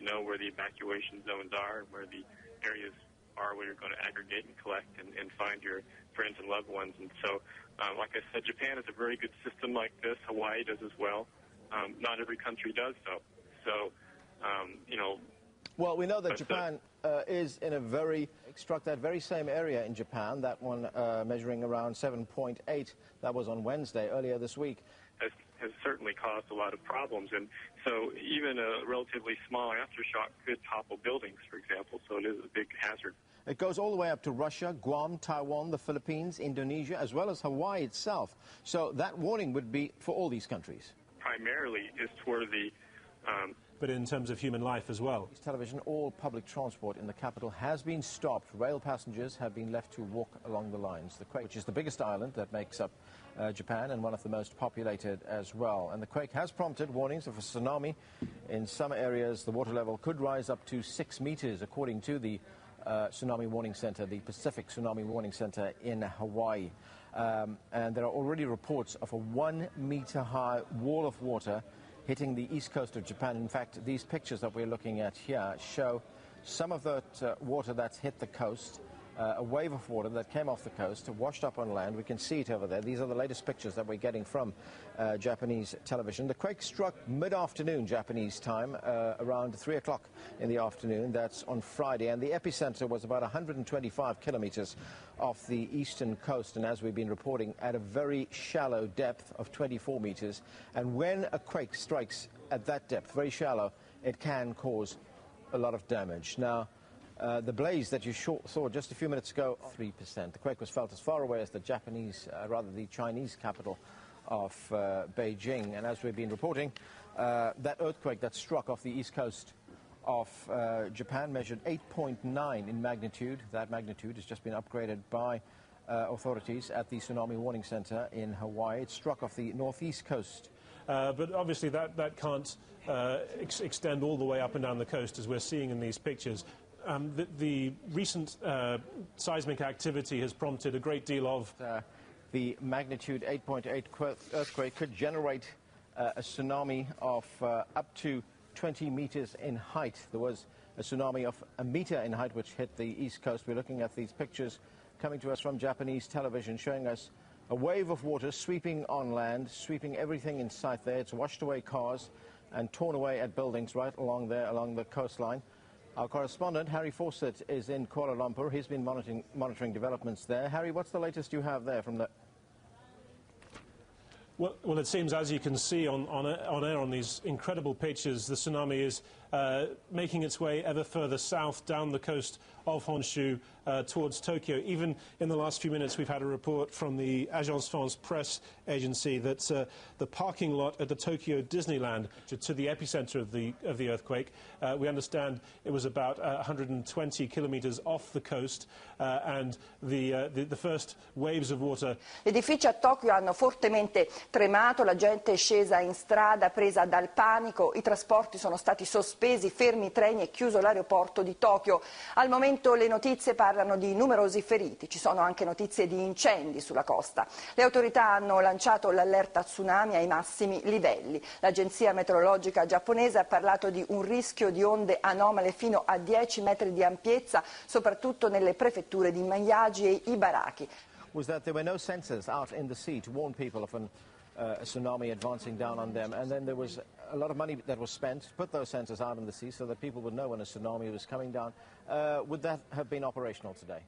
know where the evacuation zones are and where the areas are where you're going to aggregate and collect and find your friends and loved ones. And so, like I said, Japan has a very good system like this. Hawaii does as well. Not every country does so. So, you know. Well, we know that Japan is in a struck that very same area in Japan, that one measuring around 7.8. That was on Wednesday, earlier this week. Has certainly caused a lot of problems. And so even a relatively small aftershock could topple buildings, for example. So it is a big hazard. It goes all the way up to Russia, Guam, Taiwan, the Philippines, Indonesia, as well as Hawaii itself. So that warning would be for all these countries. Primarily is toward the... but in terms of human life as well. Television, all public transport in the capital has been stopped. Rail passengers have been left to walk along the lines. The quake, which is the biggest island that makes up Japan and one of the most populated as well. And the quake has prompted warnings of a tsunami. In some areas, the water level could rise up to 6 meters, according to the Tsunami Warning Center, the Pacific Tsunami Warning Center in Hawaii. And there are already reports of a 1 meter high wall of water hitting the east coast of Japan. In fact, these pictures that we're looking at here show some of that water that's hit the coast, a wave of water that came off the coast, washed up on land. We can see it over there. These are the latest pictures that we're getting from Japanese television. The quake struck mid-afternoon Japanese time, around 3 o'clock in the afternoon. That's on Friday, and the epicenter was about 125 kilometers off the eastern coast, and as we've been reporting, at a very shallow depth of 24 meters. And when a quake strikes at that depth, very shallow, it can cause a lot of damage. Now, the blaze that you saw just a few minutes ago, 3%. The quake was felt as far away as the the Chinese capital of Beijing. And as we've been reporting, that earthquake that struck off the east coast of Japan measured 8.9 in magnitude. That magnitude has just been upgraded by authorities at the Tsunami Warning Center in Hawaii. It struck off the northeast coast. But obviously that can't extend all the way up and down the coast, as we're seeing in these pictures. The recent seismic activity has prompted a great deal of... the magnitude 8.8 earthquake could generate a tsunami of up to 20 meters in height. There was a tsunami of a meter in height which hit the east coast. We're looking at these pictures coming to us from Japanese television, showing us a wave of water sweeping on land, sweeping everything in sight there. It's washed away cars and torn away at buildings right along there, along the coastline. Our correspondent, Harry Fawcett, is in Kuala Lumpur. He's been monitoring developments there. Harry, what's the latest you have there from the... Well, it seems, as you can see on air on these incredible pictures, the tsunami is making its way ever further south down the coast of Honshu towards Tokyo. Even in the last few minutes, we've had a report from the Agence France Presse agency that the parking lot at the Tokyo Disneyland to the epicenter of the earthquake. We understand it was about 120 kilometers off the coast, and the first waves of water. Gli edifici a Tokyo hanno fortemente tremato, la gente è scesa in strada presa dal panico, i trasporti sono stati sospesi, fermi i treni e chiuso l'aeroporto di Tokyo. Al momento le notizie parlano di numerosi feriti, ci sono anche notizie di incendi sulla costa. Le autorità hanno lanciato l'allerta tsunami ai massimi livelli. L'agenzia meteorologica giapponese ha parlato di un rischio di onde anomale fino a 10 metri di ampiezza, soprattutto nelle prefetture di Miyagi e Ibaraki. Was that there were no sensors out in the sea to warn people of a tsunami advancing down on them, and then there was a lot of money that was spent to put those sensors out in the sea so that people would know when a tsunami was coming down. Would that have been operational today?